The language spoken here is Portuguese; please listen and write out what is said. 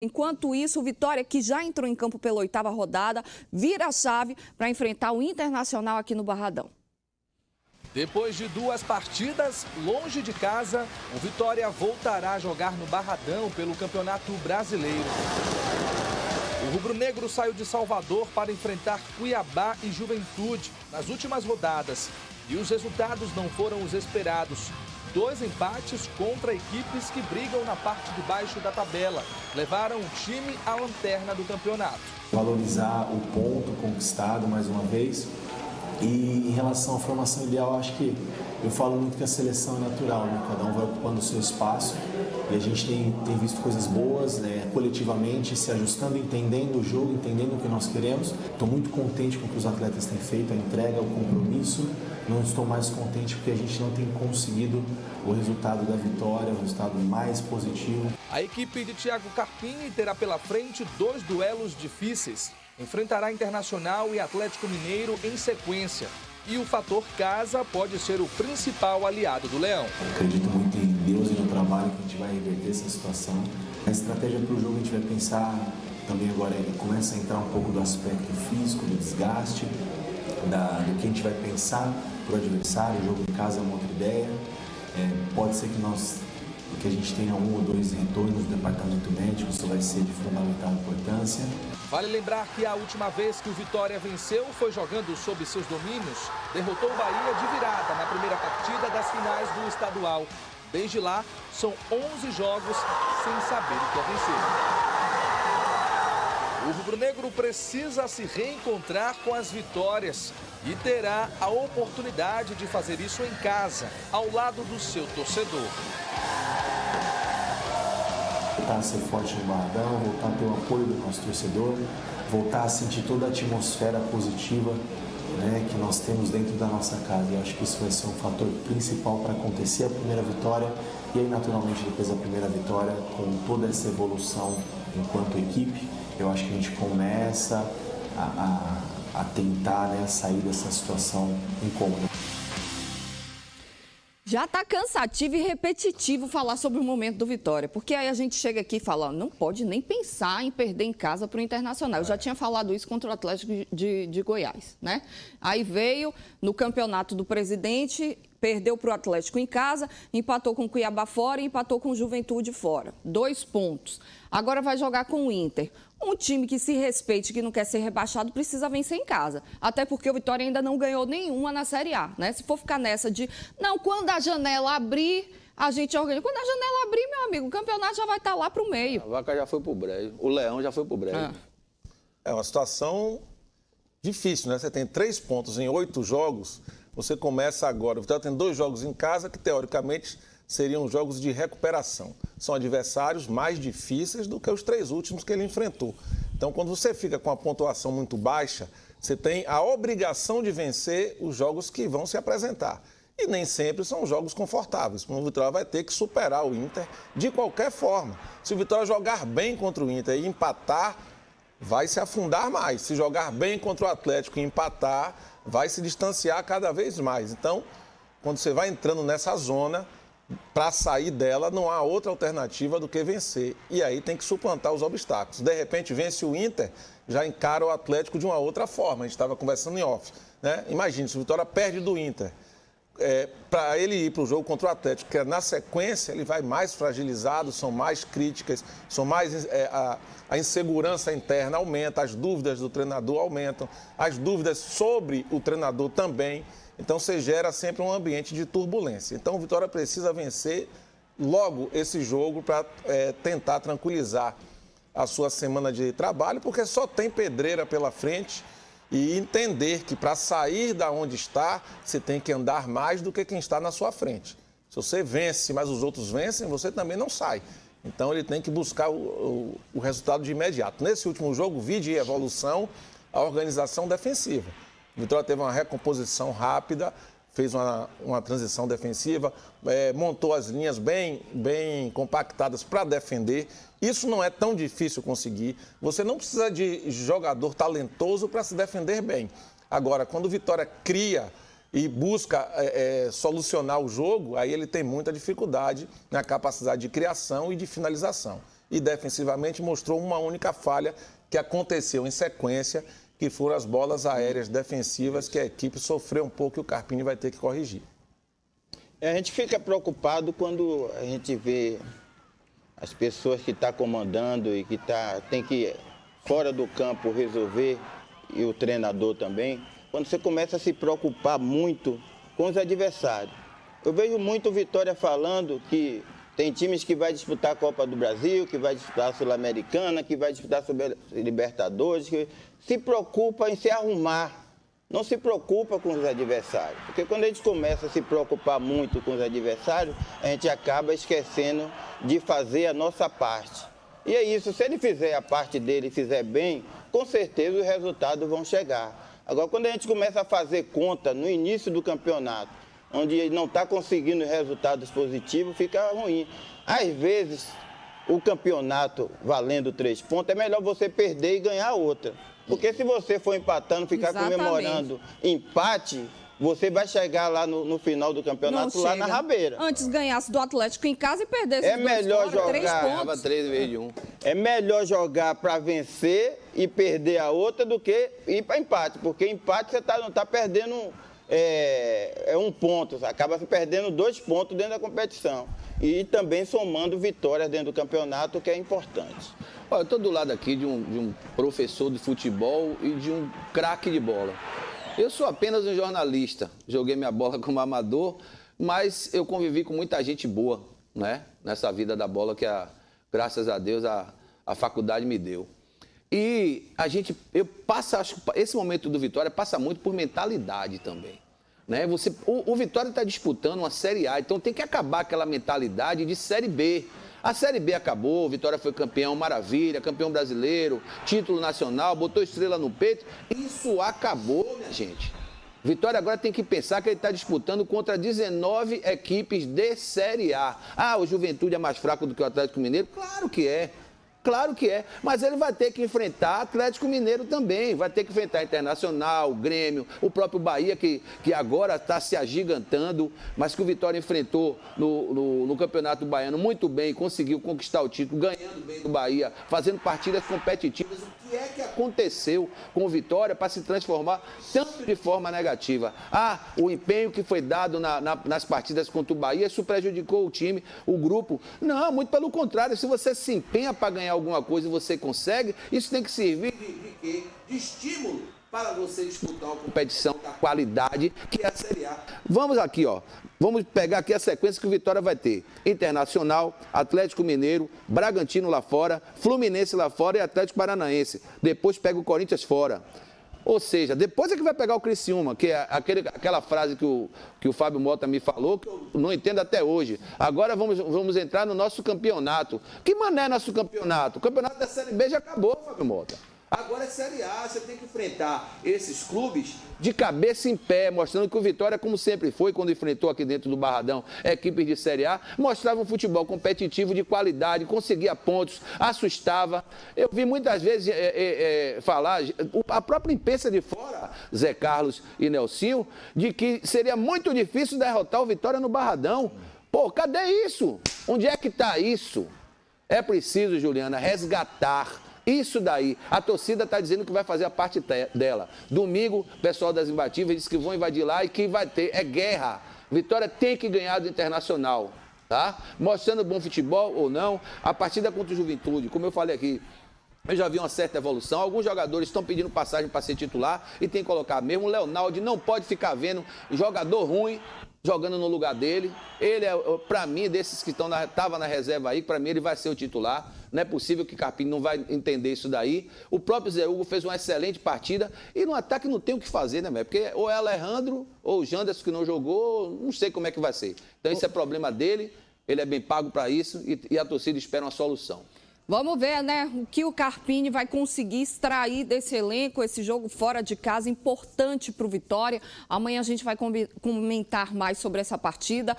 Enquanto isso, o Vitória, que já entrou em campo pela 8ª rodada, vira a chave para enfrentar o Internacional aqui no Barradão. Depois de 2 partidas longe de casa, o Vitória voltará a jogar no Barradão pelo Campeonato Brasileiro. O rubro-negro saiu de Salvador para enfrentar Cuiabá e Juventude nas últimas rodadas. E os resultados não foram os esperados. 2 empates contra equipes que brigam na parte de baixo da tabela. Levaram o time à lanterna do campeonato. Valorizar o ponto conquistado mais uma vez. E em relação à formação ideal, acho que eu falo muito que a seleção é natural, né? Cada um vai ocupando o seu espaço e a gente tem visto coisas boas, né? Coletivamente, se ajustando, entendendo o jogo, entendendo o que nós queremos. Estou muito contente com o que os atletas têm feito, a entrega, o compromisso. Não estou mais contente porque a gente não tem conseguido o resultado da vitória, o resultado mais positivo. A equipe de Thiago Carpini terá pela frente 2 duelos difíceis. Enfrentará Internacional e Atlético Mineiro em sequência. E o fator casa pode ser o principal aliado do Leão. Acredito muito em Deus e no trabalho que a gente vai reverter essa situação. A estratégia para o jogo a gente vai pensar também agora, começa a entrar um pouco do aspecto físico, do desgaste, do que a gente vai pensar para o adversário. O jogo em casa é uma outra ideia. Pode ser que a gente tenha 1 ou 2 retornos do departamento médico, isso vai ser de fundamental importância. Vale lembrar que a última vez que o Vitória venceu foi jogando sob seus domínios. Derrotou o Bahia de virada na primeira partida das finais do estadual. Desde lá, são 11 jogos sem saber o que é vencer. O rubro-negro precisa se reencontrar com as vitórias e terá a oportunidade de fazer isso em casa, ao lado do seu torcedor. Voltar a ser forte no Barradão, voltar a ter o apoio do nosso torcedor, voltar a sentir toda a atmosfera positiva, né, que nós temos dentro da nossa casa. Eu acho que isso vai ser um fator principal para acontecer a primeira vitória e aí, naturalmente, depois da primeira vitória, com toda essa evolução enquanto equipe, eu acho que a gente começa a tentar, né, sair dessa situação incômoda. Já está cansativo e repetitivo falar sobre o momento do Vitória, porque aí a gente chega aqui e fala, não pode nem pensar em perder em casa para o Internacional. Eu já tinha falado isso contra o Atlético de Goiás, né? Aí veio no Campeonato do Presidente, perdeu para o Atlético em casa, empatou com o Cuiabá fora e empatou com o Juventude fora. 2 pontos. Agora vai jogar com o Inter. Um time que se respeite, que não quer ser rebaixado, precisa vencer em casa. Até porque o Vitória ainda não ganhou nenhuma na Série A, né? Se for ficar nessa de, não, quando a janela abrir, a gente organiza. Quando a janela abrir, meu amigo, o campeonato já vai estar lá para o meio. A vaca já foi pro brejo, o Leão já foi pro brejo. É uma situação difícil, né? Você tem 3 pontos em 8 jogos, você começa agora. O Vitória tem 2 jogos em casa que, teoricamente, seriam jogos de recuperação. São adversários mais difíceis do que os 3 últimos que ele enfrentou. Então, quando você fica com a pontuação muito baixa, você tem a obrigação de vencer os jogos que vão se apresentar. E nem sempre são jogos confortáveis. O Vitória vai ter que superar o Inter de qualquer forma. Se o Vitória jogar bem contra o Inter e empatar, vai se afundar mais. Se jogar bem contra o Atlético e empatar, vai se distanciar cada vez mais. Então, quando você vai entrando nessa zona, para sair dela, não há outra alternativa do que vencer. E aí tem que suplantar os obstáculos. De repente, vence o Inter, já encara o Atlético de uma outra forma. A gente estava conversando em off, né? Imagine, se o Vitória perde do Inter, para ele ir para o jogo contra o Atlético, que na sequência ele vai mais fragilizado, são mais críticas, são mais a insegurança interna aumenta, as dúvidas do treinador aumentam, as dúvidas sobre o treinador também. Então, você gera sempre um ambiente de turbulência. Então, o Vitória precisa vencer logo esse jogo para tentar tranquilizar a sua semana de trabalho, porque só tem pedreira pela frente e entender que para sair da onde está, você tem que andar mais do que quem está na sua frente. Se você vence, mas os outros vencem, você também não sai. Então, ele tem que buscar o resultado de imediato. Nesse último jogo, vi de evolução a organização defensiva. O Vitória teve uma recomposição rápida, fez uma transição defensiva, montou as linhas bem compactadas para defender. Isso não é tão difícil conseguir. Você não precisa de jogador talentoso para se defender bem. Agora, quando o Vitória cria e busca solucionar o jogo, aí ele tem muita dificuldade na capacidade de criação e de finalização. e defensivamente mostrou uma única falha que aconteceu em sequência, que foram as bolas aéreas defensivas que a equipe sofreu um pouco e o Carpini vai ter que corrigir. A gente fica preocupado quando a gente vê as pessoas que estão comandando e que tem que, fora do campo, resolver, e o treinador também, quando você começa a se preocupar muito com os adversários. Eu vejo muito o Vitória falando que tem times que vai disputar a Copa do Brasil, que vai disputar a Sul-Americana, que vai disputar a Libertadores, que se preocupa em se arrumar, não se preocupa com os adversários. Porque quando a gente começa a se preocupar muito com os adversários, a gente acaba esquecendo de fazer a nossa parte. E é isso, se ele fizer a parte dele e fizer bem, com certeza os resultados vão chegar. Agora, quando a gente começa a fazer conta no início do campeonato, onde ele não está conseguindo resultados positivos, fica ruim. Às vezes, o campeonato valendo 3 pontos, é melhor você perder e ganhar outra. Porque se você for empatando, ficar comemorando empate, você vai chegar lá no final do campeonato, lá na rabeira. Antes ganhasse do Atlético em casa e perdesse melhor fora, 3 pontos. Ganhava 3 em vez de 1. É melhor jogar para vencer e perder a outra do que ir para empate. Porque empate você não está perdendo 1 ponto, você acaba perdendo 2 pontos dentro da competição. E também somando vitórias dentro do campeonato, que é importante. Olha, eu estou do lado aqui de um professor de futebol e de um craque de bola. Eu sou apenas um jornalista, joguei minha bola como amador, mas eu convivi com muita gente boa, né? Nessa vida da bola que, graças a Deus, a faculdade me deu. E acho que esse momento do Vitória passa muito por mentalidade também. Né? O Vitória está disputando uma Série A, então tem que acabar aquela mentalidade de Série B. A Série B acabou, o Vitória foi campeão, maravilha, campeão brasileiro, título nacional, botou estrela no peito. Isso acabou, minha gente. Vitória agora tem que pensar que ele está disputando contra 19 equipes de Série A. Ah, o Juventude é mais fraco do que o Atlético Mineiro? Claro que é. Claro que é, mas ele vai ter que enfrentar Atlético Mineiro também, vai ter que enfrentar Internacional, Grêmio, o próprio Bahia, que agora está se agigantando, mas que o Vitória enfrentou no Campeonato Baiano muito bem, conseguiu conquistar o título, ganhando bem do Bahia, fazendo partidas competitivas. O que é que aconteceu com o Vitória para se transformar tanto de forma negativa? Ah, o empenho que foi dado nas partidas contra o Bahia, isso prejudicou o time, o grupo? Não, muito pelo contrário, se você se empenha para ganhar alguma coisa e você consegue, isso tem que servir de estímulo para você disputar uma competição da qualidade que é a Série A. Vamos aqui, ó. Vamos pegar aqui a sequência que o Vitória vai ter. Internacional, Atlético Mineiro, Bragantino lá fora, Fluminense lá fora e Atlético Paranaense. Depois pega o Corinthians fora. Ou seja, depois é que vai pegar o Criciúma, que é aquela frase que o Fábio Mota me falou, que eu não entendo até hoje. Agora vamos entrar no nosso campeonato. Que mané é nosso campeonato? O campeonato da Série B já acabou, Fábio Mota. Agora é Série A, você tem que enfrentar esses clubes de cabeça em pé, mostrando que o Vitória, como sempre foi, quando enfrentou aqui dentro do Barradão equipes de Série A, mostrava um futebol competitivo de qualidade, conseguia pontos, assustava. Eu vi muitas vezes falar, a própria imprensa de fora, Zé Carlos e Nelsinho, de que seria muito difícil derrotar o Vitória no Barradão. Pô, cadê isso? Onde é que está isso? É preciso, Juliana, resgatar isso daí. A torcida está dizendo que vai fazer a parte dela. Domingo, o pessoal das imbatíveis diz que vão invadir lá e que vai ter guerra. Vitória tem que ganhar do Internacional, tá? Mostrando bom futebol ou não. A partida contra o Juventude, como eu falei aqui, eu já vi uma certa evolução. Alguns jogadores estão pedindo passagem para ser titular e tem que colocar mesmo. O Leonardo não pode ficar vendo jogador ruim jogando no lugar dele. Ele é, para mim, desses que estavam na reserva aí, para mim ele vai ser o titular. Não é possível que Carpini não vai entender isso daí. O próprio Zé Hugo fez uma excelente partida e no ataque não tem o que fazer, né, porque ou é Alejandro ou o Janderson que não jogou, não sei como é que vai ser. Então esse é problema dele, ele é bem pago para isso e a torcida espera uma solução. Vamos ver, né, o que o Carpini vai conseguir extrair desse elenco, esse jogo fora de casa, importante para o Vitória. Amanhã a gente vai comentar mais sobre essa partida.